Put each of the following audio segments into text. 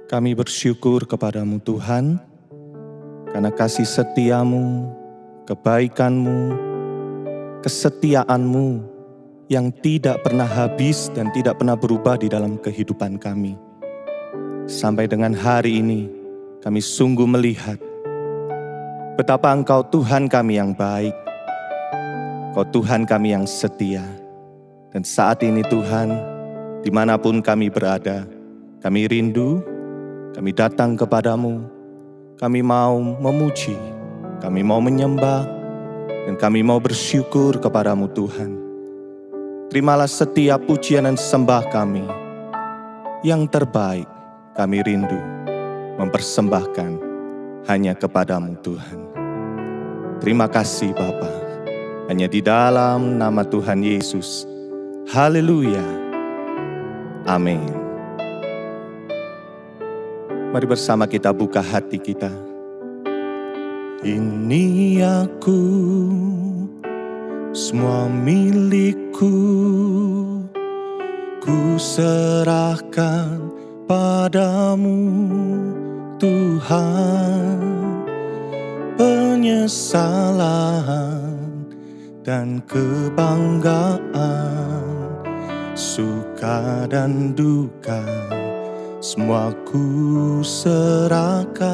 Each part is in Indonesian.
Kami bersyukur kepadamu Tuhan, karena kasih setiamu, kebaikanmu, kesetiaanmu yang tidak pernah habis dan tidak pernah berubah di dalam kehidupan kami. Sampai dengan hari ini, kami sungguh melihat betapa Engkau Tuhan kami yang baik, Engkau Tuhan kami yang setia. Dan saat ini Tuhan, dimanapun kami berada, kami rindu, kami datang kepadamu, kami mau memuji, kami mau menyembah, dan kami mau bersyukur kepadamu Tuhan. Terimalah setiap pujian dan sembah kami. Yang terbaik kami rindu mempersembahkan hanya kepadamu Tuhan. Terima kasih Bapa, hanya di dalam nama Tuhan Yesus. Haleluya. Amin. Mari bersama kita buka hati kita. Ini aku, semua milikku, ku serahkan padamu Tuhan. Penyesalan dan kebanggaan, suka dan duka, semua ku serahkan.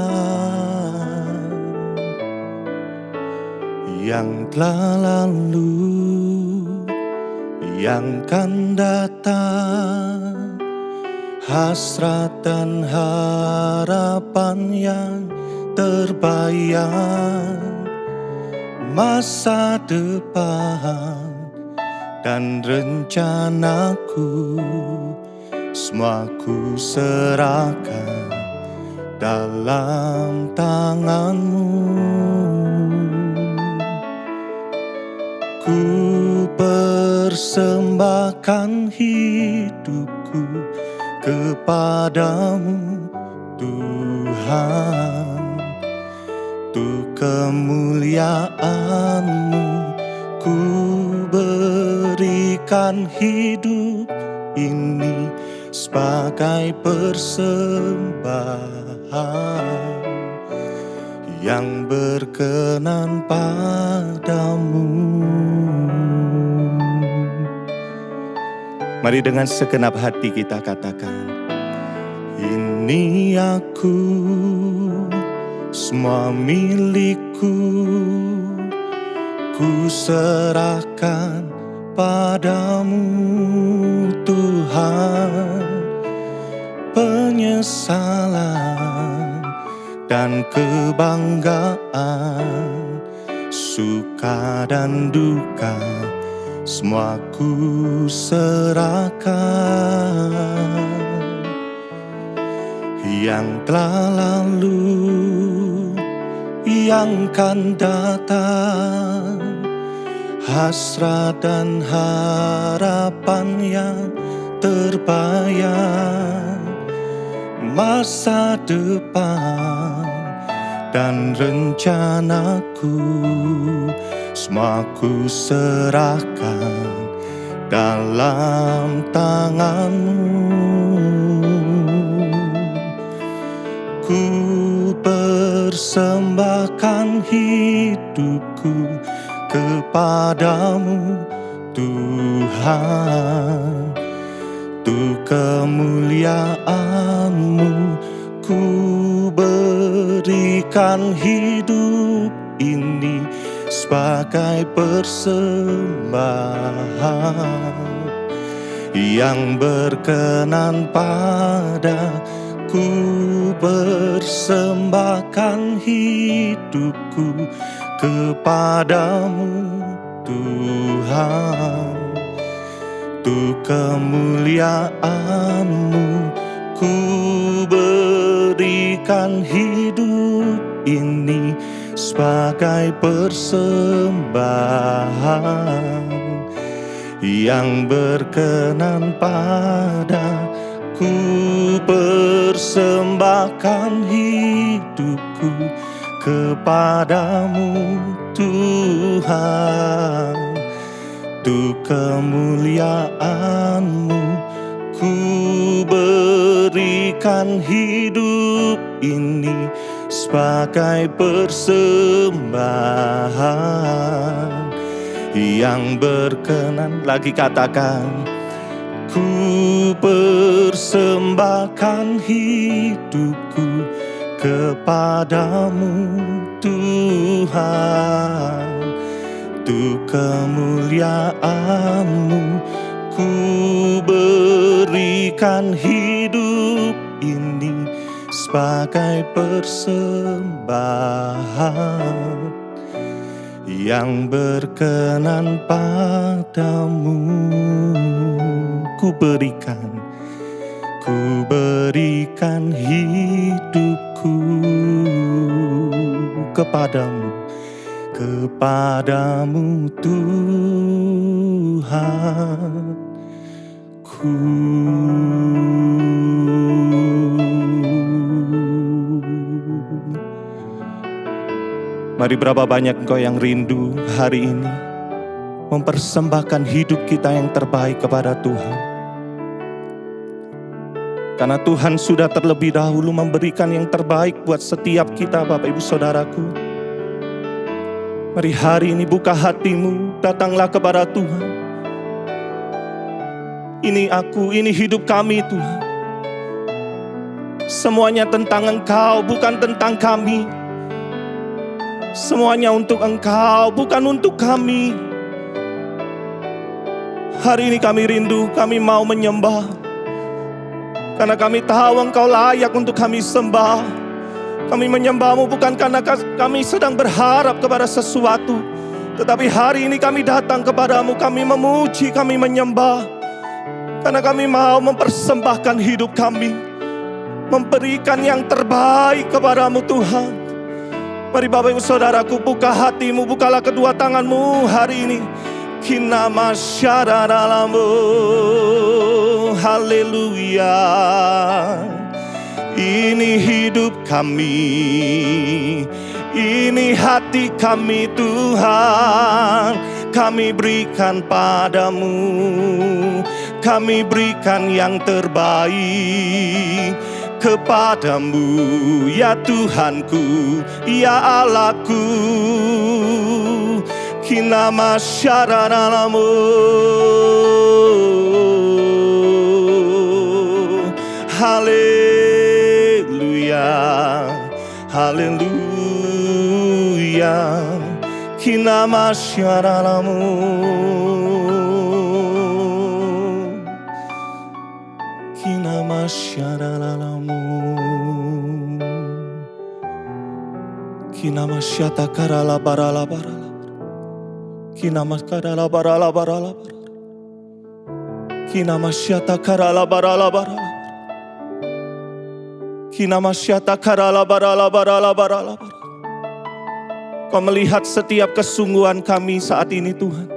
Yang telah lalu, yang kan datang, hasrat dan harapan yang terbayang, masa depan dan rencanaku, semua ku serahkan dalam tanganmu. Ku persembahkan hidupku kepadamu Tuhan. Untuk kemuliaan-Mu ku berikan hidup ini sebagai persembahan yang berkenan padamu. Mari dengan segenap hati kita katakan, ini aku, semua milikku, ku serahkan padamu Tuhan. Penyesalan dan kebanggaan, suka dan duka, semua ku serahkan. Yang telah lalu, yang kan datang, hasrat dan harapan yang terbayang, masa depan dan rencanaku, semua ku serahkan dalam tanganmu. Ku persembahkan hidupku kepadamu Tuhan. Untuk kemuliaan-Mu ku berikan hidup ini sebagai persembahan yang berkenan padaku. Persembahkan hidupku kepadamu Tuhan. Untuk kemuliaan-Mu ku berikan hidup ini sebagai persembahan yang berkenan padaku. Persembahkan hidupku kepadamu Tuhan. Untuk kemuliaan-Mu ku berikan berikan hidup ini sebagai persembahan yang berkenan. Lagi katakan, ku persembahkan hidupku kepadamu Tuhan, untuk kemuliaan-Mu. Ku berikan hidup ini sebagai persembahan yang berkenan padamu. Ku berikan hidupku kepadamu Tuhan. Mari, berapa banyak engkau yang rindu hari ini mempersembahkan hidup kita yang terbaik kepada Tuhan. Karena Tuhan sudah terlebih dahulu memberikan yang terbaik buat setiap kita, Bapak Ibu Saudaraku. Mari hari ini buka hatimu, datanglah kepada Tuhan. Ini aku, ini hidup kami Tuhan. Semuanya tentang Engkau, bukan tentang kami. Semuanya untuk Engkau, bukan untuk kami. Hari ini kami rindu, kami mau menyembah. Karena kami tahu Engkau layak untuk kami sembah. Kami menyembah-Mu bukan karena kami sedang berharap kepada sesuatu. Tetapi hari ini kami datang kepada-Mu, kami memuji, kami menyembah. Karena kami mau mempersembahkan hidup kami, memberikan yang terbaik kepada-Mu Tuhan. Mari Bapak Ibu Saudaraku, buka hatimu, bukalah kedua tanganmu hari ini. Kinama syararamu, haleluya. Ini hidup kami, ini hati kami Tuhan. Kami berikan padamu, kami berikan yang terbaik kepadamu, ya Tuhanku, ya Allahku. Kinama syararamu, haleluya, haleluya. Kinama syararamu, kinama syararamu, kinama syata karala barala barala, kinama karala barala barala, kinama syata karala barala barala, kinama syata karala barala barala barala. Kau melihat setiap kesungguhan kami saat ini Tuhan.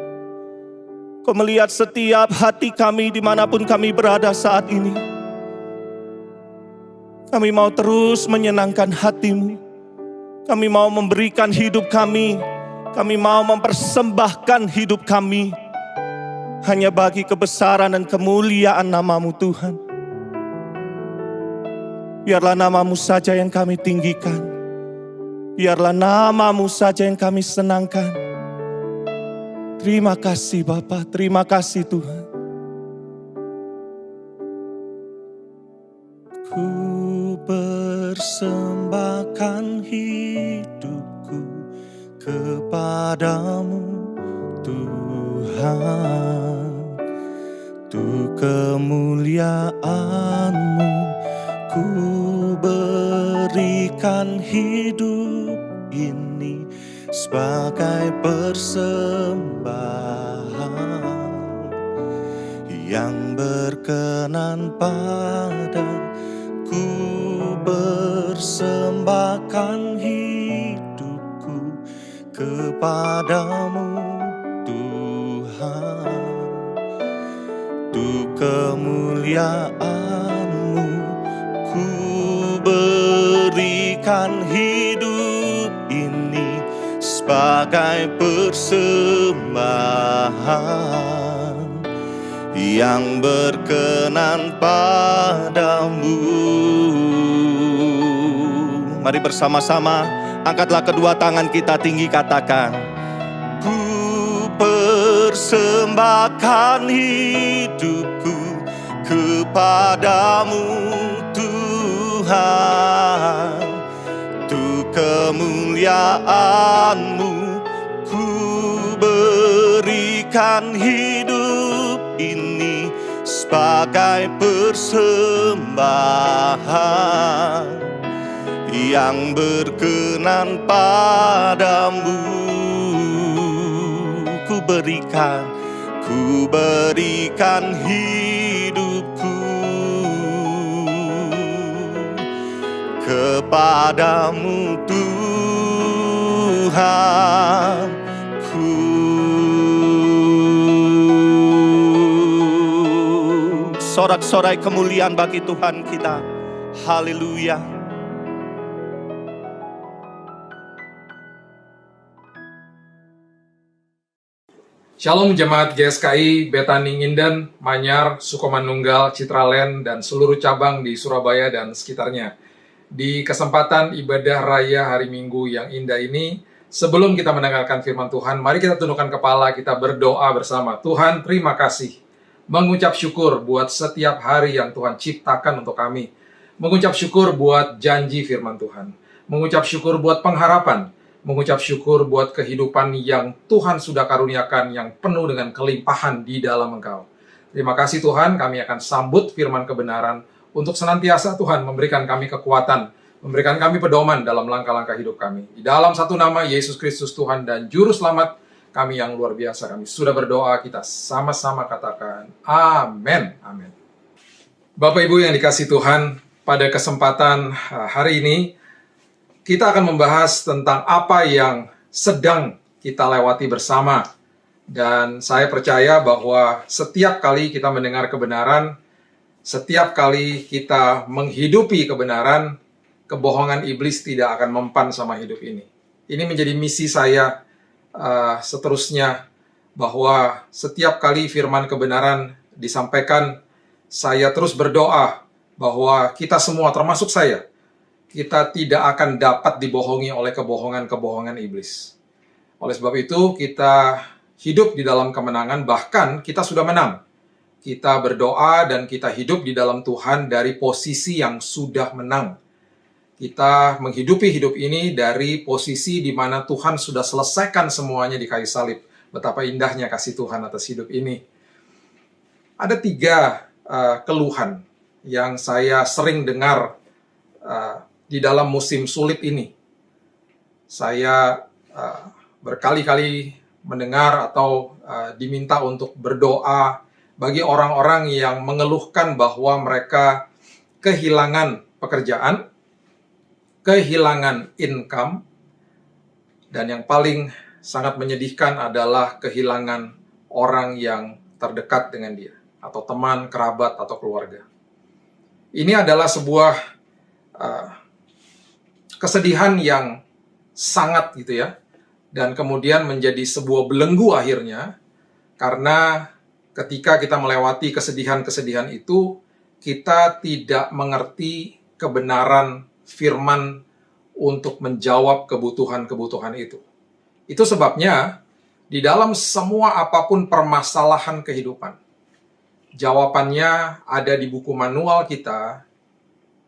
Kau melihat setiap hati kami dimanapun kami berada saat ini. Kami mau terus menyenangkan hati-Mu. Kami mau memberikan hidup kami. Kami mau mempersembahkan hidup kami hanya bagi kebesaran dan kemuliaan nama-Mu Tuhan. Biarlah nama-Mu saja yang kami tinggikan. Biarlah nama-Mu saja yang kami senangkan. Terima kasih Bapa, terima kasih Tuhan. Ku persembahkan hidupku kepadamu Tuhan, untuk kemuliaan-Mu. Ku berikan hidup ini sebagai persembahan yang berkenan padaku. Persembahkan hidupku kepadamu Tuhan, untuk kemuliaan-Mu. Ku berikan hidup ini sebagai persembahan yang berkenan padamu. Mari bersama-sama angkatlah kedua tangan kita tinggi, katakan, ku persembahkan hidupku kepadamu Tuhan, untuk kemuliaan-Mu ku berikan hidup ini sebagai persembahan yang berkenan padamu. Ku berikan hidupku kepadamu Tuhan. Sorak-sorai kemuliaan bagi Tuhan kita. Haleluya. Shalom jemaat GSKI, Betani Nginden, Manyar, Sukomanunggal, Citraland, dan seluruh cabang di Surabaya dan sekitarnya. Di kesempatan ibadah raya hari Minggu yang indah ini, sebelum kita mendengarkan firman Tuhan, mari kita tundukkan kepala, kita berdoa bersama. Tuhan, terima kasih. Mengucap syukur buat setiap hari yang Tuhan ciptakan untuk kami. Mengucap syukur buat janji firman Tuhan. Mengucap syukur buat pengharapan. Mengucap syukur buat kehidupan yang Tuhan sudah karuniakan, yang penuh dengan kelimpahan di dalam Engkau. Terima kasih Tuhan, kami akan sambut firman kebenaran untuk senantiasa Tuhan memberikan kami kekuatan, memberikan kami pedoman dalam langkah-langkah hidup kami. Di dalam satu nama Yesus Kristus Tuhan dan Juru Selamat kami yang luar biasa, kami sudah berdoa, kita sama-sama katakan amin. Amin. Bapak Ibu yang dikasihi Tuhan, pada kesempatan hari ini kita akan membahas tentang apa yang sedang kita lewati bersama. Dan saya percaya bahwa setiap kali kita mendengar kebenaran, setiap kali kita menghidupi kebenaran, kebohongan iblis tidak akan mempan sama hidup ini. Ini menjadi misi saya seterusnya, bahwa setiap kali firman kebenaran disampaikan, saya terus berdoa bahwa kita semua, termasuk saya, kita tidak akan dapat dibohongi oleh kebohongan-kebohongan iblis. Oleh sebab itu, kita hidup di dalam kemenangan, bahkan kita sudah menang. Kita berdoa dan kita hidup di dalam Tuhan dari posisi yang sudah menang. Kita menghidupi hidup ini dari posisi di mana Tuhan sudah selesaikan semuanya di kayu salib. Betapa indahnya kasih Tuhan atas hidup ini. Ada 3 keluhan yang saya sering dengar di dalam musim sulit ini. Saya berkali-kali mendengar atau diminta untuk berdoa bagi orang-orang yang mengeluhkan bahwa mereka kehilangan pekerjaan, kehilangan income, dan yang paling sangat menyedihkan adalah kehilangan orang yang terdekat dengan dia, atau teman, kerabat, atau keluarga. Ini adalah sebuah kesedihan yang sangat gitu ya, dan kemudian menjadi sebuah belenggu akhirnya, karena ketika kita melewati kesedihan-kesedihan itu, kita tidak mengerti kebenaran firman untuk menjawab kebutuhan-kebutuhan itu. Itu sebabnya di dalam semua apapun permasalahan kehidupan, jawabannya ada di buku manual kita,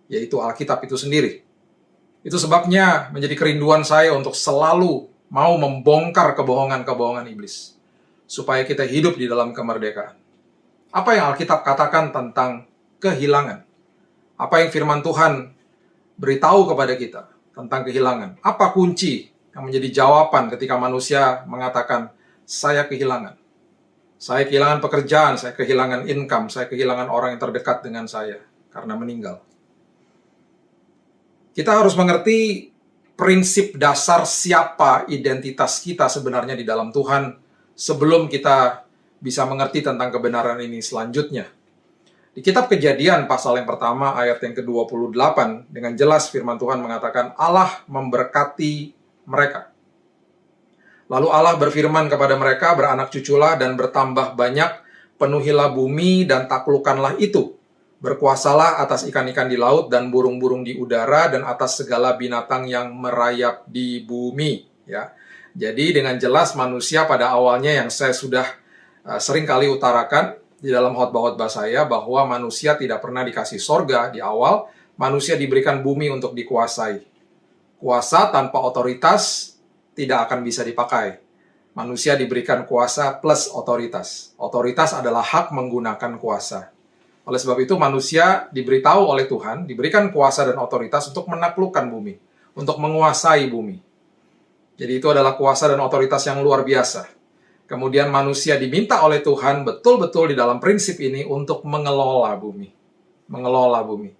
yaitu Alkitab itu sendiri. Itu sebabnya menjadi kerinduan saya untuk selalu mau membongkar kebohongan-kebohongan iblis, supaya kita hidup di dalam kemerdekaan. Apa yang Alkitab katakan tentang kehilangan? Apa yang firman Tuhan beritahu kepada kita tentang kehilangan? Apa kunci yang menjadi jawaban ketika manusia mengatakan, saya kehilangan. Saya kehilangan pekerjaan, saya kehilangan income, saya kehilangan orang yang terdekat dengan saya karena meninggal. Kita harus mengerti prinsip dasar siapa identitas kita sebenarnya di dalam Tuhan sebelum kita bisa mengerti tentang kebenaran ini selanjutnya. Di kitab Kejadian pasal yang pertama ayat yang ke-28 dengan jelas firman Tuhan mengatakan Allah memberkati mereka. Lalu Allah berfirman kepada mereka, beranak cuculah dan bertambah banyak, penuhilah bumi dan taklukkanlah itu. Berkuasalah atas ikan-ikan di laut dan burung-burung di udara dan atas segala binatang yang merayap di bumi. Ya, jadi dengan jelas manusia pada awalnya yang saya sudah sering kali utarakan di dalam khotbah-khotbah saya bahwa manusia tidak pernah dikasih sorga di awal, manusia diberikan bumi untuk dikuasai. Kuasa tanpa otoritas tidak akan bisa dipakai. Manusia diberikan kuasa plus otoritas. Otoritas adalah hak menggunakan kuasa. Oleh sebab itu manusia diberitahu oleh Tuhan, diberikan kuasa dan otoritas untuk menaklukkan bumi, untuk menguasai bumi. Jadi itu adalah kuasa dan otoritas yang luar biasa. Kemudian manusia diminta oleh Tuhan betul-betul di dalam prinsip ini untuk mengelola bumi. Mengelola bumi.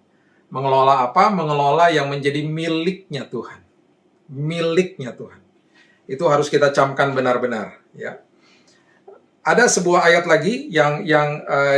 Mengelola apa? Mengelola yang menjadi miliknya Tuhan. Miliknya Tuhan. Itu harus kita camkan benar-benar, ya. Ada sebuah ayat lagi yang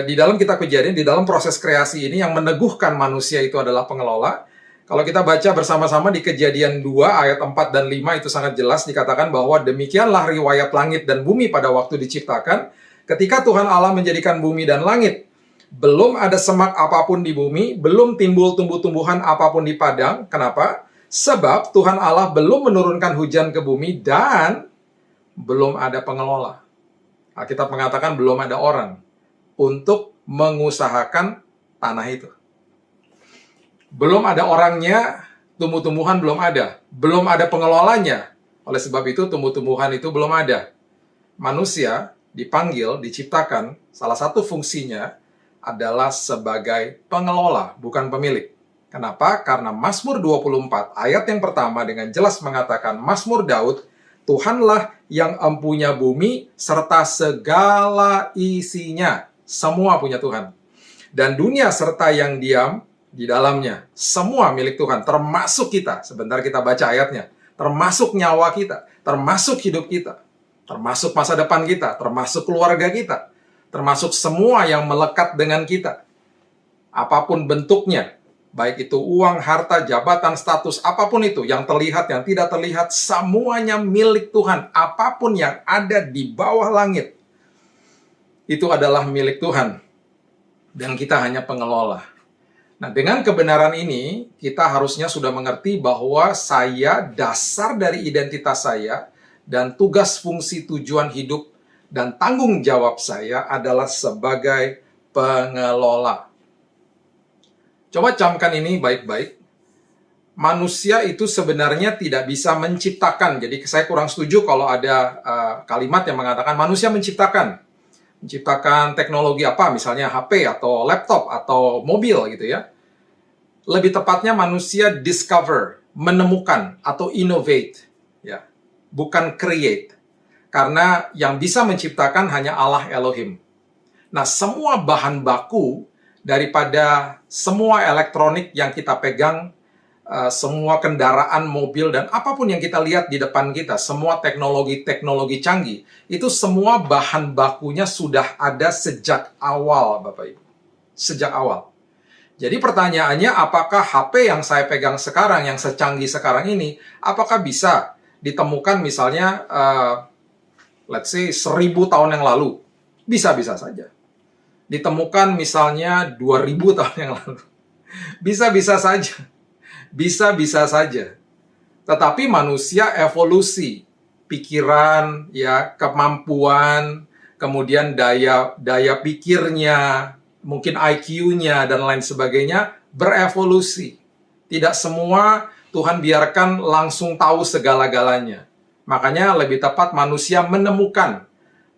di dalam kitab Kejadian, di dalam proses kreasi ini yang meneguhkan manusia itu adalah pengelola. Kalau kita baca bersama-sama di Kejadian 2 ayat 4 dan 5 itu sangat jelas dikatakan bahwa demikianlah riwayat langit dan bumi pada waktu diciptakan. Ketika Tuhan Allah menjadikan bumi dan langit, belum ada semak apapun di bumi, belum timbul tumbuh-tumbuhan apapun di padang. Kenapa? Sebab Tuhan Allah belum menurunkan hujan ke bumi dan belum ada pengelola. Alkitab mengatakan belum ada orang untuk mengusahakan tanah itu. Belum ada orangnya, tumbuh-tumbuhan belum ada. Belum ada pengelolanya. Oleh sebab itu, tumbuh-tumbuhan itu belum ada. Manusia dipanggil, diciptakan, salah satu fungsinya adalah sebagai pengelola, bukan pemilik. Kenapa? Karena Mazmur 24, ayat yang pertama dengan jelas mengatakan, Mazmur Daud, Tuhanlah yang empunya bumi serta segala isinya. Semua punya Tuhan. Dan dunia serta yang diam di dalamnya. Semua milik Tuhan, termasuk kita. Sebentar kita baca ayatnya. Termasuk nyawa kita, termasuk hidup kita, termasuk masa depan kita, termasuk keluarga kita, termasuk semua yang melekat dengan kita. Apapun bentuknya, baik itu uang, harta, jabatan, status, apapun itu, yang terlihat, yang tidak terlihat, semuanya milik Tuhan. Apapun yang ada di bawah langit, itu adalah milik Tuhan. Dan kita hanya pengelola. Nah, dengan kebenaran ini, kita harusnya sudah mengerti bahwa dasar dari identitas saya, dan tugas fungsi tujuan hidup, dan tanggung jawab saya adalah sebagai pengelola. Coba camkan ini baik-baik. Manusia itu sebenarnya tidak bisa menciptakan. Jadi saya kurang setuju kalau ada kalimat yang mengatakan manusia menciptakan. Menciptakan teknologi apa, misalnya HP atau laptop atau mobil gitu ya. Lebih tepatnya manusia discover, menemukan atau innovate, ya. Bukan create. Karena yang bisa menciptakan hanya Allah Elohim. Nah, semua bahan baku daripada semua elektronik yang kita pegang, semua kendaraan, mobil, dan apapun yang kita lihat di depan kita, semua teknologi-teknologi canggih, itu semua bahan bakunya sudah ada sejak awal, Bapak Ibu. Sejak awal. Jadi pertanyaannya, apakah HP yang saya pegang sekarang, yang secanggih sekarang ini, apakah bisa ditemukan misalnya, let's say, 1000 tahun yang lalu? Bisa-bisa saja. Ditemukan misalnya 2000 tahun yang lalu. Bisa-bisa saja. Bisa-bisa saja. Tetapi manusia evolusi, pikiran, ya, kemampuan, kemudian daya pikirnya, mungkin IQ-nya dan lain sebagainya berevolusi. Tidak semua Tuhan biarkan langsung tahu segala-galanya. Makanya lebih tepat manusia menemukan.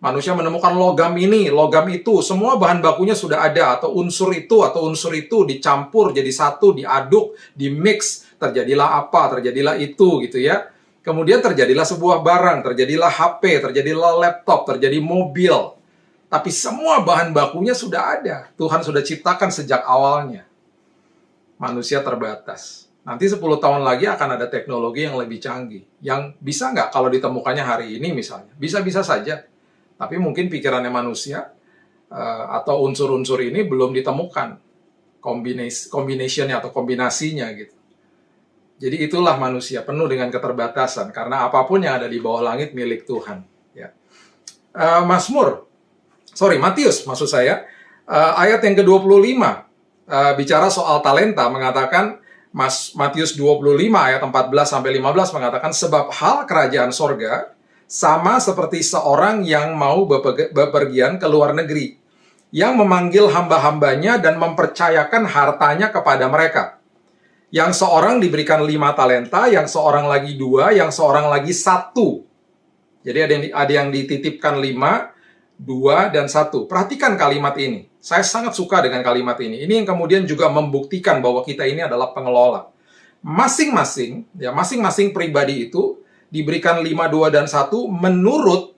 Manusia menemukan logam ini, logam itu, semua bahan bakunya sudah ada, atau unsur itu dicampur jadi satu, diaduk, dimix, terjadilah apa, terjadilah itu gitu ya. Kemudian terjadilah sebuah barang, terjadilah HP, terjadilah laptop, terjadi mobil. Tapi semua bahan bakunya sudah ada. Tuhan sudah ciptakan sejak awalnya. Manusia terbatas. Nanti 10 tahun lagi akan ada teknologi yang lebih canggih. Yang bisa nggak kalau ditemukannya hari ini misalnya? Bisa-bisa saja. Tapi mungkin pikirannya manusia atau unsur-unsur ini belum ditemukan combination-nya atau kombinasinya gitu. Jadi itulah manusia penuh dengan keterbatasan karena apapun yang ada di bawah langit milik Tuhan. Ya. Mazmur Matius maksud saya, ayat yang ke-25, bicara soal talenta, mengatakan, Matius 25 ayat 14-15 mengatakan, sebab hal kerajaan sorga sama seperti seorang yang mau bepergian ke luar negeri, yang memanggil hamba-hambanya dan mempercayakan hartanya kepada mereka. Yang seorang diberikan 5 talenta, yang seorang lagi 2, yang seorang lagi 1. Jadi ada yang dititipkan 5, 2, dan 1. Perhatikan kalimat ini. Saya sangat suka dengan kalimat ini. Ini yang kemudian juga membuktikan bahwa kita ini adalah pengelola. Masing-masing pribadi itu diberikan 5, 2, dan 1 menurut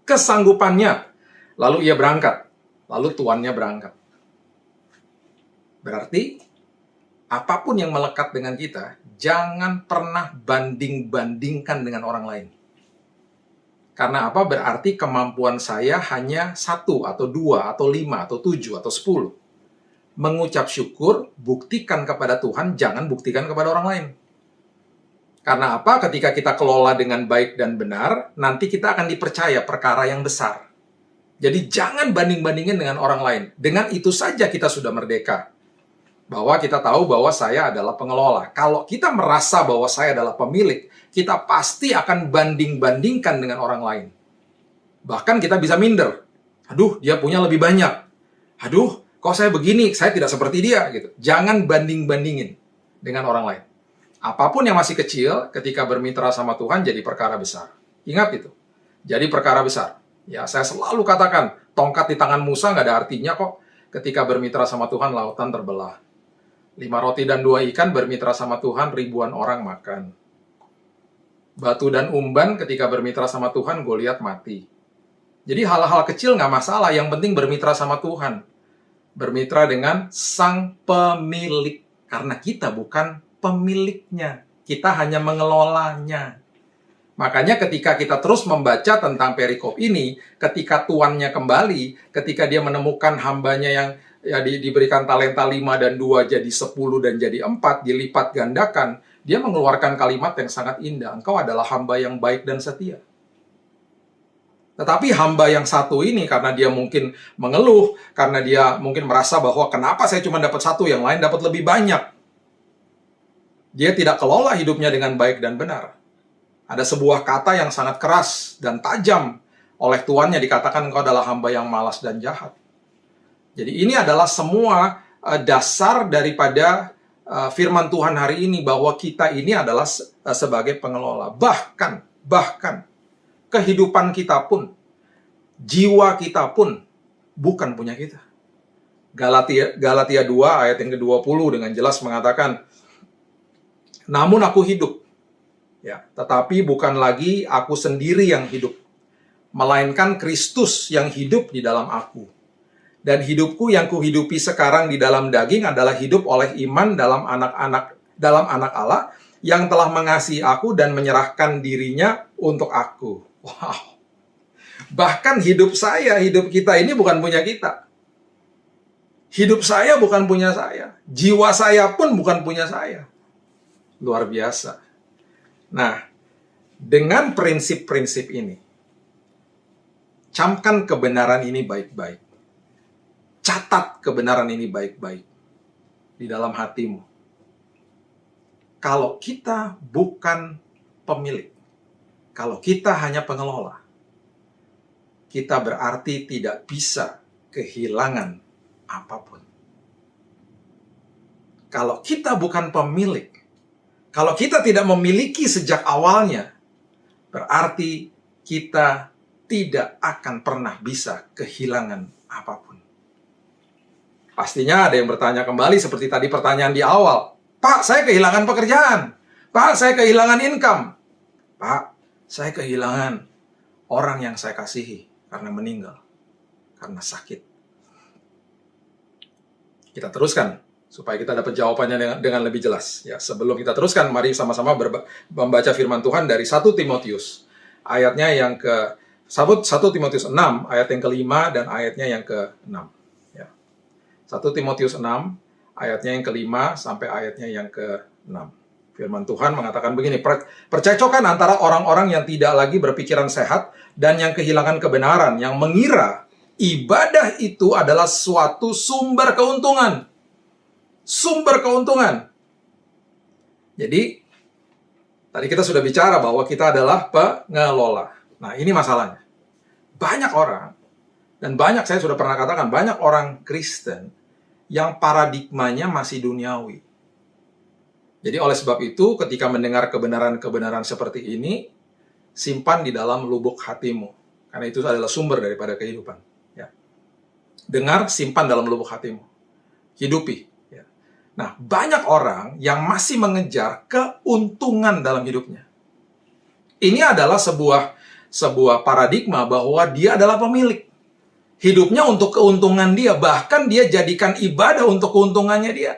kesanggupannya. Lalu ia berangkat. Lalu tuannya berangkat. Berarti, apapun yang melekat dengan kita, jangan pernah banding-bandingkan dengan orang lain. Karena apa? Berarti kemampuan saya hanya 1, atau 2, atau 5, atau 7, atau 10. Mengucap syukur, buktikan kepada Tuhan, jangan buktikan kepada orang lain. Karena apa? Ketika kita kelola dengan baik dan benar, nanti kita akan dipercaya perkara yang besar. Jadi jangan banding-bandingin dengan orang lain. Dengan itu saja kita sudah merdeka. Bahwa kita tahu bahwa saya adalah pengelola. Kalau kita merasa bahwa saya adalah pemilik, kita pasti akan banding-bandingkan dengan orang lain. Bahkan kita bisa minder. Aduh, dia punya lebih banyak. Aduh, kok saya begini? Saya tidak seperti dia. Gitu. Jangan banding-bandingin dengan orang lain. Apapun yang masih kecil, ketika bermitra sama Tuhan, jadi perkara besar. Ingat itu. Jadi perkara besar. Ya, saya selalu katakan, tongkat di tangan Musa nggak ada artinya kok. Ketika bermitra sama Tuhan, lautan terbelah. 5 roti dan 2 ikan bermitra sama Tuhan, ribuan orang makan. Batu dan umban ketika bermitra sama Tuhan, Goliat mati. Jadi hal-hal kecil nggak masalah, yang penting bermitra sama Tuhan. Bermitra dengan sang pemilik. Karena kita bukan pemiliknya. Kita hanya mengelolanya. Makanya ketika kita terus membaca tentang perikop ini, ketika tuannya kembali, ketika dia menemukan hambanya yang diberikan talenta 5 dan 2 jadi 10 dan jadi 4, dilipat gandakan, dia mengeluarkan kalimat yang sangat indah. Engkau adalah hamba yang baik dan setia. Tetapi hamba yang satu ini, karena dia mungkin mengeluh, karena dia mungkin merasa bahwa kenapa saya cuma dapat 1, yang lain dapat lebih banyak. Dia tidak kelola hidupnya dengan baik dan benar. Ada sebuah kata yang sangat keras dan tajam oleh tuannya, dikatakan engkau adalah hamba yang malas dan jahat. Jadi ini adalah semua dasar daripada firman Tuhan hari ini, bahwa kita ini adalah sebagai pengelola. Bahkan kehidupan kita pun, jiwa kita pun bukan punya kita. Galatia 2 ayat yang ke-20 dengan jelas mengatakan, namun aku hidup, ya, tetapi bukan lagi aku sendiri yang hidup, melainkan Kristus yang hidup di dalam aku. Dan hidupku yang kuhidupi sekarang di dalam daging adalah hidup oleh iman dalam anak Allah yang telah mengasihi aku dan menyerahkan dirinya untuk aku. Wow. Bahkan hidup kita ini bukan punya kita. Hidup saya bukan punya saya. Jiwa saya pun bukan punya saya. Luar biasa. Nah, dengan prinsip-prinsip ini, camkan kebenaran ini baik-baik. Catat kebenaran ini baik-baik di dalam hatimu. Kalau kita bukan pemilik, kalau kita hanya pengelola, kita berarti tidak bisa kehilangan apapun. Kalau kita bukan pemilik, kalau kita tidak memiliki sejak awalnya, berarti kita tidak akan pernah bisa kehilangan apapun. Pastinya ada yang bertanya kembali seperti tadi pertanyaan di awal. Pak, saya kehilangan pekerjaan. Pak, saya kehilangan income. Pak, saya kehilangan orang yang saya kasihi karena meninggal, karena sakit. Kita teruskan supaya kita dapat jawabannya dengan lebih jelas. Ya, sebelum kita teruskan, mari sama-sama membaca firman Tuhan dari 1 Timotius. Ayatnya yang ke 1 Timotius 6, ayat yang ke-5 dan ayatnya yang ke-6. 1 Timotius 6, ayatnya yang ke-5 sampai ayatnya yang ke-6. Firman Tuhan mengatakan begini, percekcokan antara orang-orang yang tidak lagi berpikiran sehat dan yang kehilangan kebenaran, yang mengira ibadah itu adalah suatu sumber keuntungan. Sumber keuntungan. Jadi, tadi kita sudah bicara bahwa kita adalah pengelola. Nah, ini masalahnya. Banyak orang, dan saya sudah pernah katakan, banyak orang Kristen yang paradigmanya masih duniawi. Jadi oleh sebab itu, ketika mendengar kebenaran-kebenaran seperti ini, simpan di dalam lubuk hatimu. Karena itu adalah sumber daripada kehidupan. Ya. Dengar, simpan dalam lubuk hatimu. Hidupi. Ya. Nah, banyak orang yang masih mengejar keuntungan dalam hidupnya. Ini adalah sebuah paradigma bahwa dia adalah pemilik. Hidupnya untuk keuntungan dia, bahkan dia jadikan ibadah untuk keuntungannya dia.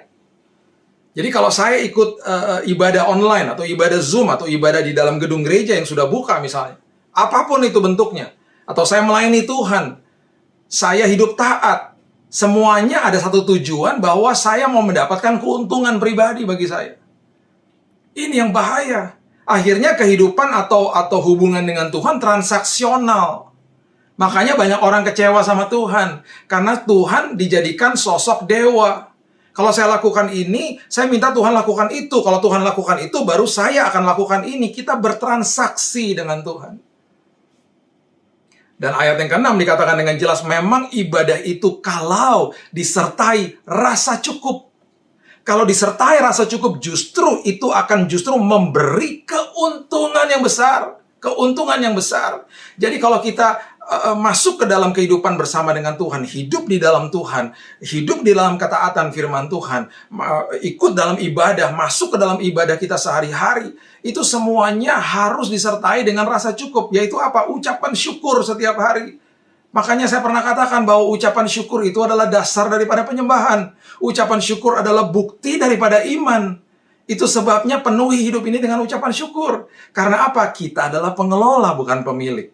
Jadi kalau saya ikut ibadah online atau ibadah Zoom atau ibadah di dalam gedung gereja yang sudah buka misalnya, apapun itu bentuknya, atau saya melayani Tuhan, saya hidup taat, semuanya ada satu tujuan bahwa saya mau mendapatkan keuntungan pribadi bagi saya. Ini yang bahaya. Akhirnya kehidupan atau hubungan dengan Tuhan transaksional. Makanya banyak orang kecewa sama Tuhan, karena Tuhan dijadikan sosok dewa. Kalau saya lakukan ini, saya minta Tuhan lakukan itu. Kalau Tuhan lakukan itu, baru saya akan lakukan ini. Kita bertransaksi dengan Tuhan. Dan ayat yang ke-6 dikatakan dengan jelas, memang ibadah itu kalau disertai rasa cukup. Kalau disertai rasa cukup, justru itu akan memberi keuntungan yang besar. Keuntungan yang besar. Jadi kalau kita masuk ke dalam kehidupan bersama dengan Tuhan, hidup di dalam Tuhan, hidup di dalam ketaatan firman Tuhan, ikut dalam ibadah, masuk ke dalam ibadah kita sehari-hari, itu semuanya harus disertai dengan rasa cukup, yaitu apa? Ucapan syukur setiap hari. Makanya saya pernah katakan bahwa ucapan syukur itu adalah dasar daripada penyembahan. Ucapan syukur adalah bukti daripada iman. Itu sebabnya penuhi hidup ini dengan ucapan syukur. Karena apa? Kita adalah pengelola, bukan pemilik.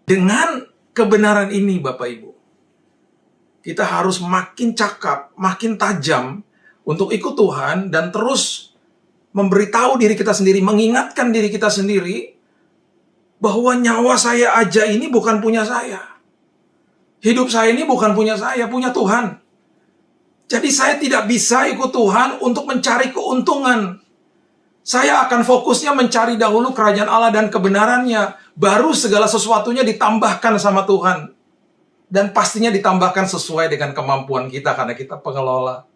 Dengan kebenaran ini, Bapak Ibu, kita harus makin cakap, makin tajam untuk ikut Tuhan dan terus memberitahu diri kita sendiri, mengingatkan diri kita sendiri bahwa nyawa saya aja ini bukan punya saya. Hidup saya ini bukan punya saya, punya Tuhan. Jadi saya tidak bisa ikut Tuhan untuk mencari keuntungan. Saya akan fokusnya mencari dahulu kerajaan Allah dan kebenarannya. Baru segala sesuatunya ditambahkan sama Tuhan. Dan pastinya ditambahkan sesuai dengan kemampuan kita karena kita pengelola.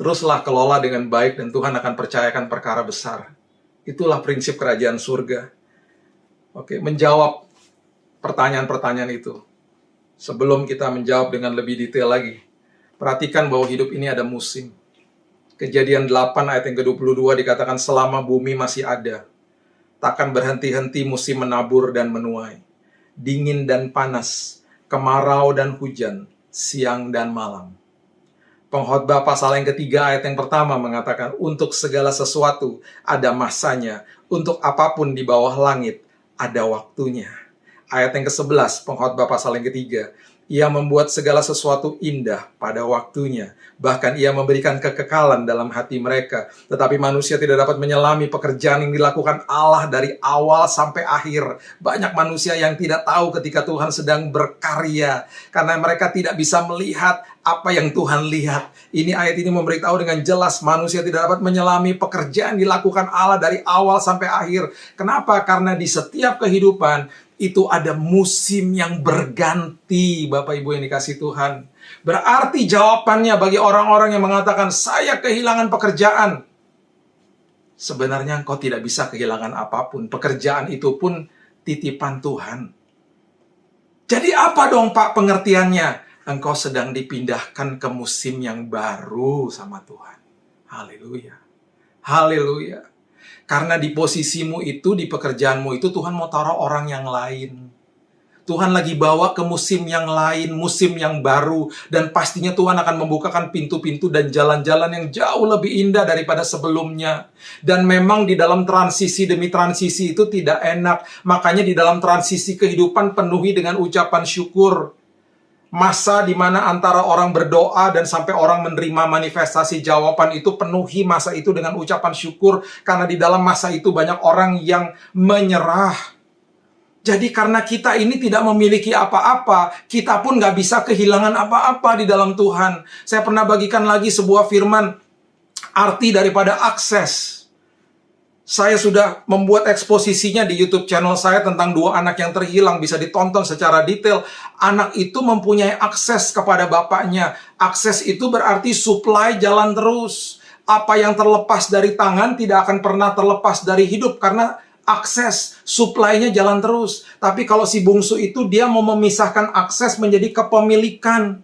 Teruslah kelola dengan baik dan Tuhan akan percayakan perkara besar. Itulah prinsip kerajaan surga. Oke, menjawab pertanyaan-pertanyaan itu. Sebelum kita menjawab dengan lebih detail lagi, perhatikan bahwa hidup ini ada musim. Kejadian 8 ayat yang ke-22 dikatakan selama bumi masih ada, takkan berhenti-henti musim menabur dan menuai, dingin dan panas, kemarau dan hujan, siang dan malam. Pengkhotbah pasal yang ketiga ayat yang pertama mengatakan, untuk segala sesuatu ada masanya, untuk apapun di bawah langit ada waktunya. Ayat yang ke-11, Pengkhotbah pasal yang ketiga, ia membuat segala sesuatu indah pada waktunya. Bahkan ia memberikan kekekalan dalam hati mereka. Tetapi manusia tidak dapat menyelami pekerjaan yang dilakukan Allah dari awal sampai akhir. Banyak manusia yang tidak tahu ketika Tuhan sedang berkarya. Karena mereka tidak bisa melihat apa yang Tuhan lihat. Ini ayat ini memberitahu dengan jelas manusia tidak dapat menyelami pekerjaan yang dilakukan Allah dari awal sampai akhir. Kenapa? Karena di setiap kehidupan itu ada musim yang berganti, Bapak Ibu yang dikasih Tuhan. Berarti jawabannya bagi orang-orang yang mengatakan, saya kehilangan pekerjaan. Sebenarnya engkau tidak bisa kehilangan apapun. Pekerjaan itu pun titipan Tuhan. Jadi apa dong Pak pengertiannya? Engkau sedang dipindahkan ke musim yang baru sama Tuhan. Haleluya. Haleluya. Karena di posisimu itu, di pekerjaanmu itu, Tuhan mau taruh orang yang lain. Tuhan lagi bawa ke musim yang lain, musim yang baru. Dan pastinya Tuhan akan membukakan pintu-pintu dan jalan-jalan yang jauh lebih indah daripada sebelumnya. Dan memang di dalam transisi demi transisi itu tidak enak. Makanya di dalam transisi kehidupan penuhi dengan ucapan syukur. Masa di mana antara orang berdoa dan sampai orang menerima manifestasi jawaban itu, penuhi masa itu dengan ucapan syukur. Karena di dalam masa itu banyak orang yang menyerah. Jadi karena kita ini tidak memiliki apa-apa, kita pun nggak bisa kehilangan apa-apa di dalam Tuhan. Saya pernah bagikan lagi sebuah firman, arti daripada akses. Saya sudah membuat eksposisinya di YouTube channel saya tentang 2 anak yang terhilang, bisa ditonton secara detail. Anak itu mempunyai akses kepada bapaknya. Akses itu berarti supply jalan terus. Apa yang terlepas dari tangan tidak akan pernah terlepas dari hidup, karena akses, supply-nya jalan terus. Tapi kalau si bungsu itu, dia mau memisahkan akses menjadi kepemilikan.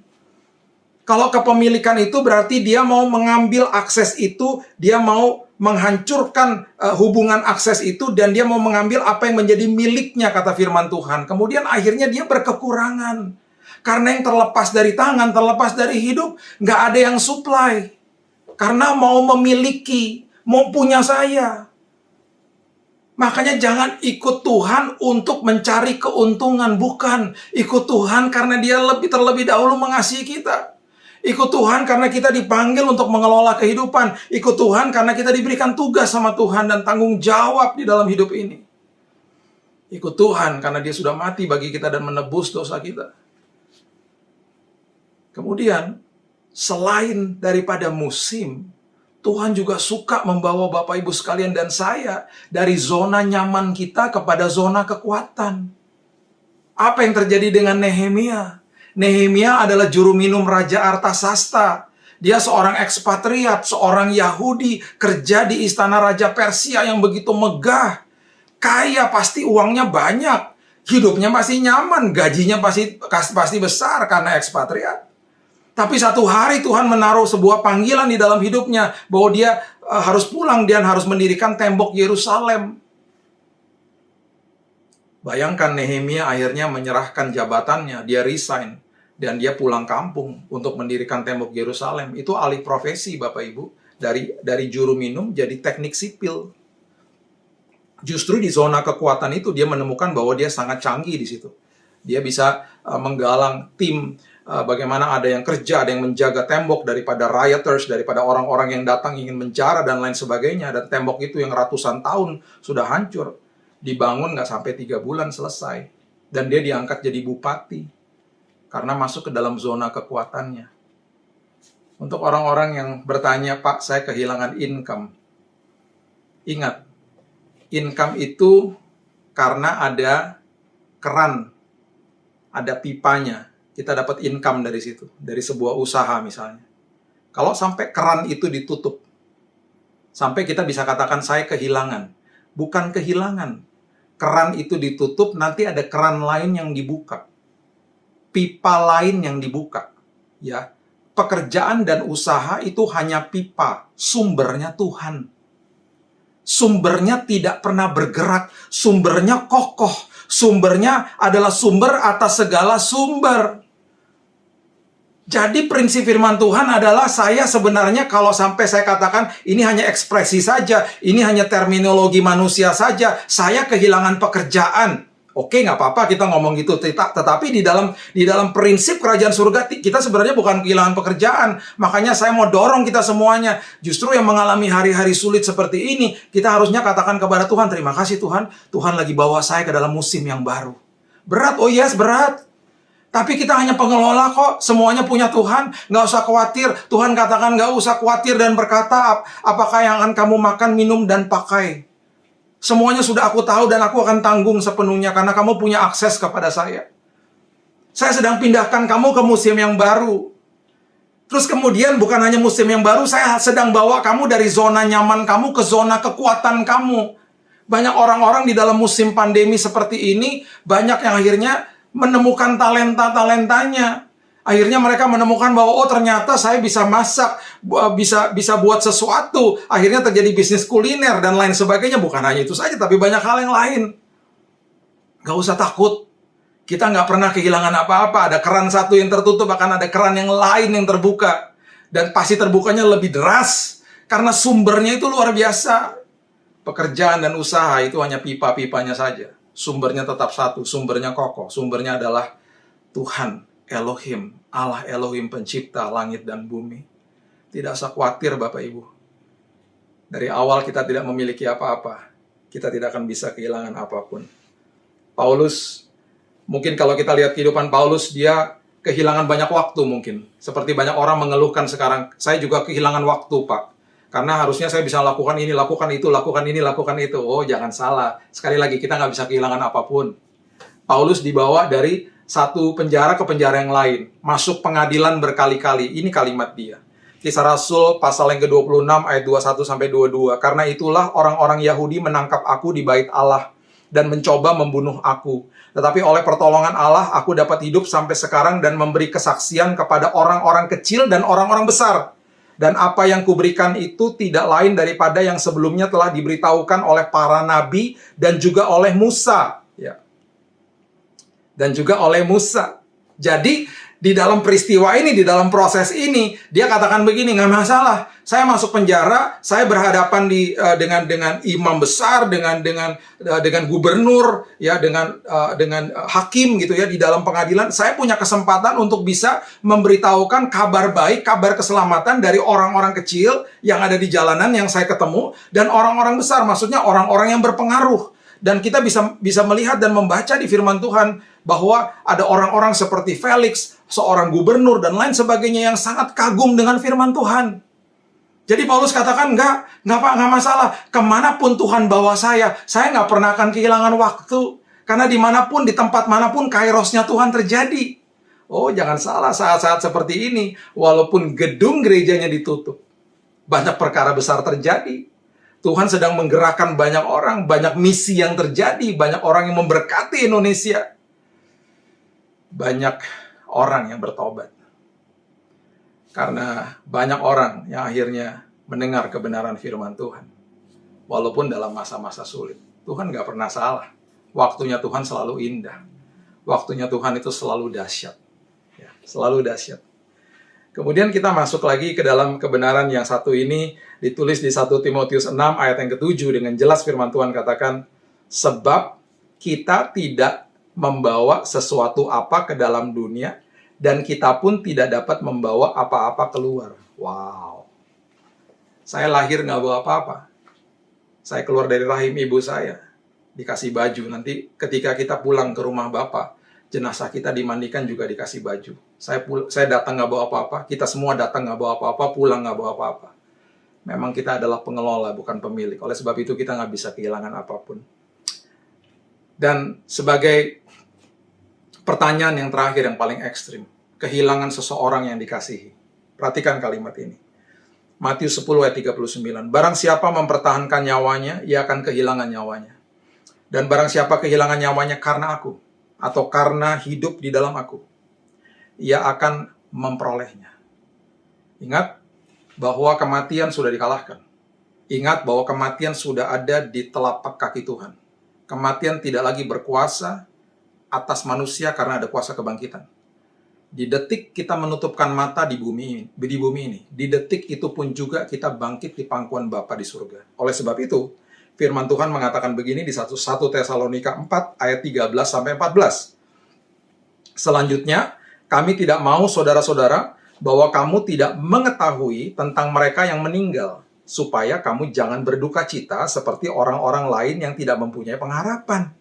Kalau kepemilikan itu berarti dia mau mengambil akses itu, dia mau menghancurkan hubungan akses itu, dan dia mau mengambil apa yang menjadi miliknya, kata firman Tuhan. Kemudian akhirnya dia berkekurangan. Karena yang terlepas dari tangan, terlepas dari hidup, nggak ada yang supply. Karena mau memiliki, mau punya saya. Makanya jangan ikut Tuhan untuk mencari keuntungan. Bukan. Ikut Tuhan karena dia terlebih dahulu mengasihi kita. Ikut Tuhan karena kita dipanggil untuk mengelola kehidupan. Ikut Tuhan karena kita diberikan tugas sama Tuhan dan tanggung jawab di dalam hidup ini. Ikut Tuhan karena dia sudah mati bagi kita dan menebus dosa kita. Kemudian, selain daripada musim, Tuhan juga suka membawa Bapak Ibu sekalian dan saya dari zona nyaman kita kepada zona kekuatan. Apa yang terjadi dengan Nehemia? Nehemia adalah juru minum Raja Artasasta. Dia seorang ekspatriat, seorang Yahudi, kerja di istana Raja Persia yang begitu megah. Kaya, pasti uangnya banyak. Hidupnya pasti nyaman, gajinya pasti besar karena ekspatriat. Tapi satu hari Tuhan menaruh sebuah panggilan di dalam hidupnya, bahwa dia harus pulang dan harus mendirikan tembok Yerusalem. Bayangkan Nehemia akhirnya menyerahkan jabatannya, dia resign. Dan dia pulang kampung untuk mendirikan tembok Yerusalem. Itu alih profesi, Bapak Ibu. Dari juru minum jadi teknik sipil. Justru di zona kekuatan itu dia menemukan bahwa dia sangat canggih di situ. Dia bisa menggalang tim, bagaimana ada yang kerja, ada yang menjaga tembok daripada rioters, daripada orang-orang yang datang ingin menjara dan lain sebagainya. Dan tembok itu yang ratusan tahun sudah hancur. Dibangun nggak sampai 3 bulan selesai. Dan dia diangkat jadi bupati. Karena masuk ke dalam zona kekuatannya. Untuk orang-orang yang bertanya, Pak, saya kehilangan income. Ingat, income itu karena ada keran, ada pipanya. Kita dapat income dari situ, dari sebuah usaha misalnya. Kalau sampai keran itu ditutup, sampai kita bisa katakan saya kehilangan. Bukan kehilangan. Keran itu ditutup, nanti ada keran lain yang dibuka. Pipa lain yang dibuka, ya. Pekerjaan dan usaha itu hanya pipa, sumbernya Tuhan. Sumbernya tidak pernah bergerak, sumbernya kokoh, sumbernya adalah sumber atas segala sumber. Jadi prinsip firman Tuhan adalah saya sebenarnya kalau sampai saya katakan ini hanya ekspresi saja, ini hanya terminologi manusia saja, saya kehilangan pekerjaan. Oke, nggak apa-apa kita ngomong gitu. Tetapi di dalam prinsip kerajaan surga, kita sebenarnya bukan kehilangan pekerjaan. Makanya saya mau dorong kita semuanya. Justru yang mengalami hari-hari sulit seperti ini, kita harusnya katakan kepada Tuhan, terima kasih Tuhan. Tuhan lagi bawa saya ke dalam musim yang baru. Berat, oh yes, berat. Tapi kita hanya pengelola kok. Semuanya punya Tuhan. Nggak usah khawatir. Tuhan katakan nggak usah khawatir dan berkata, apakah yang akan kamu makan, minum, dan pakai. Semuanya sudah aku tahu dan aku akan tanggung sepenuhnya karena kamu punya akses kepada saya. Saya sedang pindahkan kamu ke musim yang baru. Terus kemudian bukan hanya musim yang baru, saya sedang bawa kamu dari zona nyaman kamu ke zona kekuatan kamu. Banyak orang-orang di dalam musim pandemi seperti ini, banyak yang akhirnya menemukan talenta-talentanya. Akhirnya mereka menemukan bahwa oh ternyata saya bisa masak, bisa buat sesuatu. Akhirnya terjadi bisnis kuliner dan lain sebagainya. Bukan hanya itu saja, tapi banyak hal yang lain. Gak usah takut. Kita nggak pernah kehilangan apa-apa. Ada keran satu yang tertutup, akan ada keran yang lain yang terbuka. Dan pasti terbukanya lebih deras. Karena sumbernya itu luar biasa. Pekerjaan dan usaha itu hanya pipa-pipanya saja. Sumbernya tetap satu, sumbernya kokoh. Sumbernya adalah Tuhan. Elohim, Allah Elohim pencipta langit dan bumi. Tidak usah khawatir Bapak Ibu. Dari awal kita tidak memiliki apa-apa. Kita tidak akan bisa kehilangan apapun. Paulus, mungkin kalau kita lihat kehidupan Paulus, dia kehilangan banyak waktu mungkin. Seperti banyak orang mengeluhkan sekarang, saya juga kehilangan waktu Pak. Karena harusnya saya bisa lakukan ini, lakukan itu, lakukan ini, lakukan itu. Oh, jangan salah. Sekali lagi, kita nggak bisa kehilangan apapun. Paulus dibawa dari satu penjara ke penjara yang lain. Masuk pengadilan berkali-kali. Ini kalimat dia. Kisah Rasul pasal yang ke-26 ayat 21-22. Karena itulah orang-orang Yahudi menangkap aku di bait Allah dan mencoba membunuh aku. Tetapi oleh pertolongan Allah, aku dapat hidup sampai sekarang dan memberi kesaksian kepada orang-orang kecil dan orang-orang besar. Dan apa yang kuberikan itu tidak lain daripada yang sebelumnya telah diberitahukan oleh para nabi dan juga oleh Musa. Ya. Dan juga oleh Musa. Jadi, di dalam peristiwa ini, di dalam proses ini, dia katakan begini, nggak masalah. Saya masuk penjara, saya berhadapan dengan imam besar, dengan gubernur, ya, dengan hakim gitu ya di dalam pengadilan. Saya punya kesempatan untuk bisa memberitahukan kabar baik, kabar keselamatan dari orang-orang kecil yang ada di jalanan yang saya ketemu dan orang-orang besar, maksudnya orang-orang yang berpengaruh. Dan kita bisa melihat dan membaca di firman Tuhan bahwa ada orang-orang seperti Felix, seorang gubernur dan lain sebagainya yang sangat kagum dengan firman Tuhan. Jadi Paulus katakan, nggak masalah. Kemanapun Tuhan bawa saya nggak pernah akan kehilangan waktu. Karena dimanapun, di tempat manapun, kairosnya Tuhan terjadi. Oh, jangan salah saat-saat seperti ini. Walaupun gedung gerejanya ditutup, banyak perkara besar terjadi. Tuhan sedang menggerakkan banyak orang, banyak misi yang terjadi, banyak orang yang memberkati Indonesia. Banyak orang yang bertobat. Karena banyak orang yang akhirnya mendengar kebenaran firman Tuhan. Walaupun dalam masa-masa sulit. Tuhan gak pernah salah. Waktunya Tuhan selalu indah. Waktunya Tuhan itu selalu dahsyat. Ya, selalu dahsyat. Kemudian kita masuk lagi ke dalam kebenaran yang satu ini, ditulis di 1 Timotius 6 ayat yang ke-7 dengan jelas firman Tuhan katakan, sebab kita tidak membawa sesuatu apa ke dalam dunia, dan kita pun tidak dapat membawa apa-apa keluar. Wow. Saya lahir nggak bawa apa-apa. Saya keluar dari rahim ibu saya, dikasih baju. Nanti ketika kita pulang ke rumah Bapak, jenazah kita dimandikan juga dikasih baju. Saya datang nggak bawa apa-apa, kita semua datang nggak bawa apa-apa, pulang nggak bawa apa-apa. Memang kita adalah pengelola, bukan pemilik. Oleh sebab itu kita nggak bisa kehilangan apapun. Dan sebagai pertanyaan yang terakhir, yang paling ekstrim, kehilangan seseorang yang dikasihi. Perhatikan kalimat ini. Matius 10 ayat 39. Barang siapa mempertahankan nyawanya, ia akan kehilangan nyawanya. Dan barang siapa kehilangan nyawanya karena aku, atau karena hidup di dalam aku, ia akan memperolehnya. Ingat bahwa kematian sudah dikalahkan. Ingat bahwa kematian sudah ada di telapak kaki Tuhan. Kematian tidak lagi berkuasa atas manusia karena ada kuasa kebangkitan. Di detik kita menutupkan mata di bumi ini, di detik itu pun juga kita bangkit di pangkuan Bapa di surga. Oleh sebab itu, firman Tuhan mengatakan begini di 1 Tesalonika 4 ayat 13-14. Selanjutnya, kami tidak mau saudara-saudara bahwa kamu tidak mengetahui tentang mereka yang meninggal, supaya kamu jangan berduka cita seperti orang-orang lain yang tidak mempunyai pengharapan.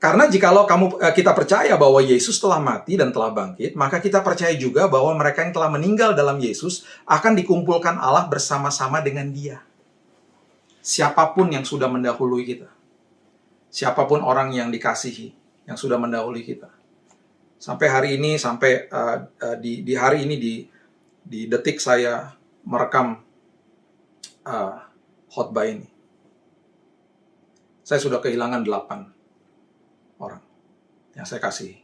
Karena jikalau kita percaya bahwa Yesus telah mati dan telah bangkit, maka kita percaya juga bahwa mereka yang telah meninggal dalam Yesus akan dikumpulkan Allah bersama-sama dengan Dia. Siapapun yang sudah mendahului kita, siapapun orang yang dikasihi, yang sudah mendahului kita, sampai hari ini, sampai di hari ini, di detik saya merekam khotbah ini, saya sudah kehilangan 8 orang yang saya kasihi.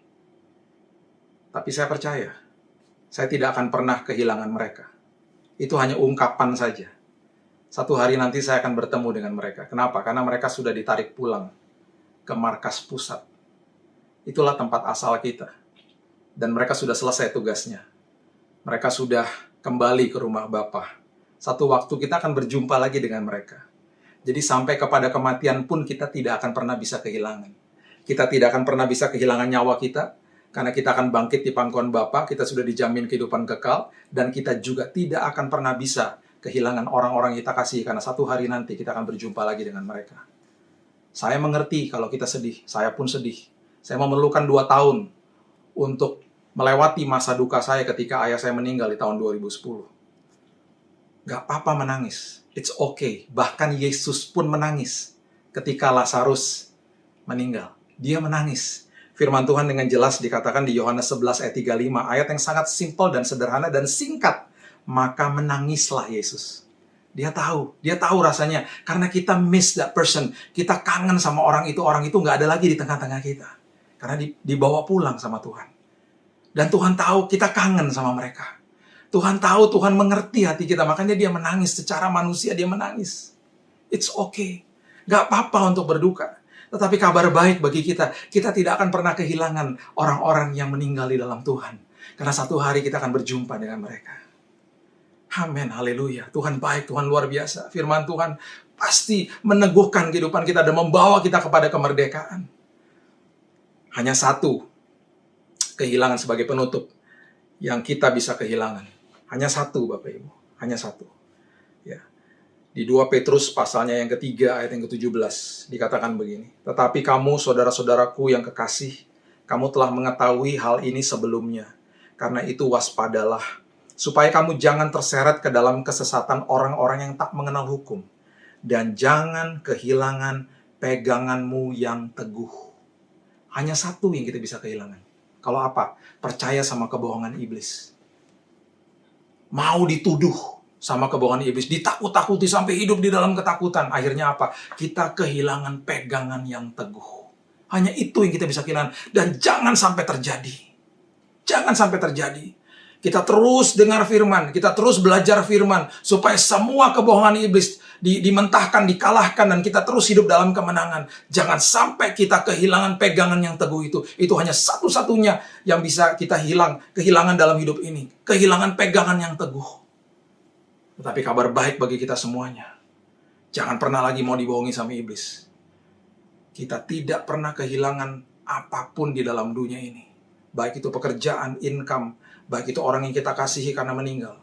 Tapi saya percaya, saya tidak akan pernah kehilangan mereka. Itu hanya ungkapan saja. Satu hari nanti saya akan bertemu dengan mereka. Kenapa? Karena mereka sudah ditarik pulang ke markas pusat. Itulah tempat asal kita. Dan mereka sudah selesai tugasnya. Mereka sudah kembali ke rumah Bapa. Satu waktu kita akan berjumpa lagi dengan mereka. Jadi sampai kepada kematian pun kita tidak akan pernah bisa kehilangan. Kita tidak akan pernah bisa kehilangan nyawa kita. Karena kita akan bangkit di pangkuan Bapa, kita sudah dijamin kehidupan kekal, dan kita juga tidak akan pernah bisa kehilangan orang-orang yang kita kasih, karena satu hari nanti kita akan berjumpa lagi dengan mereka. Saya mengerti kalau kita sedih, saya pun sedih. Saya memerlukan 2 tahun untuk melewati masa duka saya ketika ayah saya meninggal di tahun 2010. Gak apa-apa menangis, it's okay. Bahkan Yesus pun menangis ketika Lazarus meninggal. Dia menangis. Firman Tuhan dengan jelas dikatakan di Yohanes 11 ayat 35, ayat yang sangat simpel dan sederhana dan singkat. Maka menangislah Yesus. Dia tahu rasanya. Karena kita miss that person. Kita kangen sama orang itu nggak ada lagi di tengah-tengah kita. Karena dibawa pulang sama Tuhan. Dan Tuhan tahu kita kangen sama mereka. Tuhan tahu, Tuhan mengerti hati kita. Makanya dia menangis. Secara manusia dia menangis. It's okay. Gak apa-apa untuk berduka. Tetapi kabar baik bagi kita. Kita tidak akan pernah kehilangan orang-orang yang meninggal di dalam Tuhan. Karena satu hari kita akan berjumpa dengan mereka. Amin, haleluya. Tuhan baik, Tuhan luar biasa. Firman Tuhan pasti meneguhkan kehidupan kita dan membawa kita kepada kemerdekaan. Hanya satu kehilangan sebagai penutup yang kita bisa kehilangan. Hanya satu, Bapak Ibu. Hanya satu. Ya. Di 2 Petrus pasalnya yang ketiga ayat yang ke-17 dikatakan begini. Tetapi kamu saudara-saudaraku yang kekasih, kamu telah mengetahui hal ini sebelumnya. Karena itu waspadalah, supaya kamu jangan terseret ke dalam kesesatan orang-orang yang tak mengenal hukum. Dan jangan kehilangan peganganmu yang teguh. Hanya satu yang kita bisa kehilangan. Kalau apa? Percaya sama kebohongan iblis. Mau dituduh sama kebohongan iblis, ditakut-takuti sampai hidup di dalam ketakutan. Akhirnya apa? Kita kehilangan pegangan yang teguh. Hanya itu yang kita bisa kehilangan. Dan jangan sampai terjadi. Jangan sampai terjadi. Kita terus dengar firman, kita terus belajar firman, supaya semua kebohongan iblis dimentahkan, dikalahkan, dan kita terus hidup dalam kemenangan. Jangan sampai kita kehilangan pegangan yang teguh itu. Itu hanya satu-satunya yang bisa kita kehilangan dalam hidup ini. Kehilangan pegangan yang teguh. Tetapi kabar baik bagi kita semuanya. Jangan pernah lagi mau dibohongi sama iblis. Kita tidak pernah kehilangan apapun di dalam dunia ini. Baik itu pekerjaan, income, baik itu orang yang kita kasihi karena meninggal.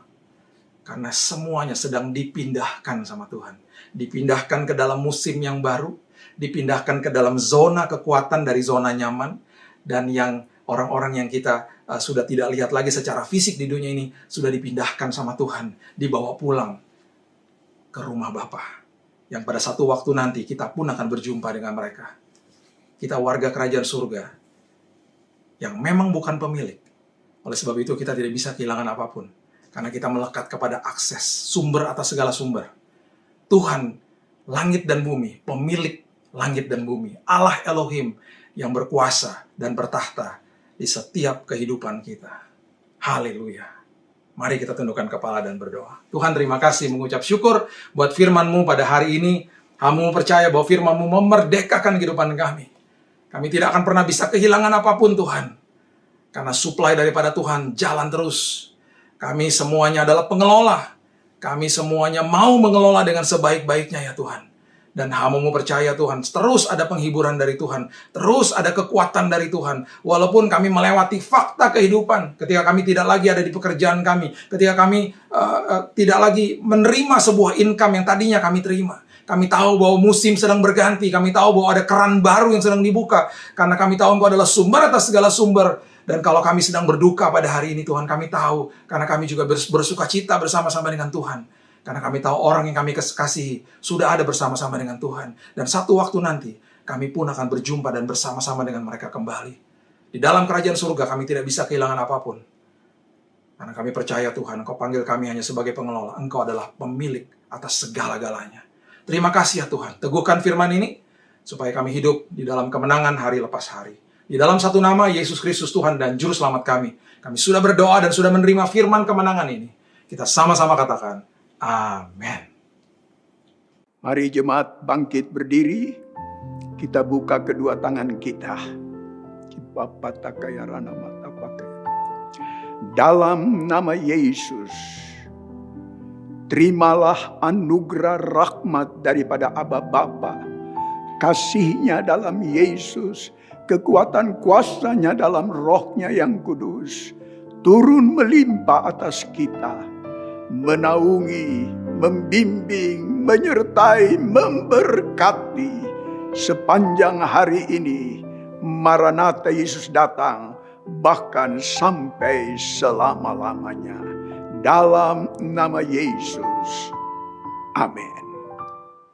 Karena semuanya sedang dipindahkan sama Tuhan. Dipindahkan ke dalam musim yang baru. Dipindahkan ke dalam zona kekuatan dari zona nyaman. Dan yang orang-orang yang kita sudah tidak lihat lagi secara fisik di dunia ini, sudah dipindahkan sama Tuhan, dibawa pulang ke rumah Bapa. Yang pada satu waktu nanti kita pun akan berjumpa dengan mereka. Kita warga kerajaan surga yang memang bukan pemilik. Oleh sebab itu kita tidak bisa kehilangan apapun. Karena kita melekat kepada akses sumber atas segala sumber. Tuhan, langit dan bumi, pemilik langit dan bumi. Allah Elohim yang berkuasa dan bertahta di setiap kehidupan kita. Haleluya. Mari kita tundukkan kepala dan berdoa. Tuhan, terima kasih, mengucap syukur buat firman-Mu pada hari ini. Kami percaya bahwa firman-Mu memerdekakan kehidupan kami. Kami tidak akan pernah bisa kehilangan apapun, Tuhan. Karena supply daripada Tuhan jalan terus. Kami semuanya adalah pengelola. Kami semuanya mau mengelola dengan sebaik-baiknya ya Tuhan. Dan hamba-Mu percaya Tuhan, terus ada penghiburan dari Tuhan. Terus ada kekuatan dari Tuhan. Walaupun kami melewati fakta kehidupan. Ketika kami tidak lagi ada di pekerjaan kami. Ketika kami tidak lagi menerima sebuah income yang tadinya kami terima. Kami tahu bahwa musim sedang berganti. Kami tahu bahwa ada keran baru yang sedang dibuka. Karena kami tahu Engkau adalah sumber atas segala sumber. Dan kalau kami sedang berduka pada hari ini Tuhan, kami tahu. Karena kami juga bersuka cita bersama-sama dengan Tuhan. Karena kami tahu orang yang kami kasihi sudah ada bersama-sama dengan Tuhan. Dan satu waktu nanti, kami pun akan berjumpa dan bersama-sama dengan mereka kembali. Di dalam kerajaan surga kami tidak bisa kehilangan apapun. Karena kami percaya Tuhan, Engkau panggil kami hanya sebagai pengelola. Engkau adalah pemilik atas segala-galanya. Terima kasih ya Tuhan. Teguhkan firman ini, supaya kami hidup di dalam kemenangan hari lepas hari. Di dalam satu nama, Yesus Kristus Tuhan dan Juru Selamat kami. Kami sudah berdoa dan sudah menerima firman kemenangan ini. Kita sama-sama katakan, amin. Mari jemaat bangkit berdiri. Kita buka kedua tangan kita. Dalam nama Yesus, terimalah anugerah rahmat daripada Aba Bapa. Kasih-Nya dalam Yesus kekuatan kuasa-Nya dalam Roh-Nya yang kudus turun melimpah atas kita, menaungi, membimbing, menyertai, memberkati sepanjang hari ini. Maranatha, Yesus datang, bahkan sampai selama-lamanya. Dalam nama Yesus. Amin.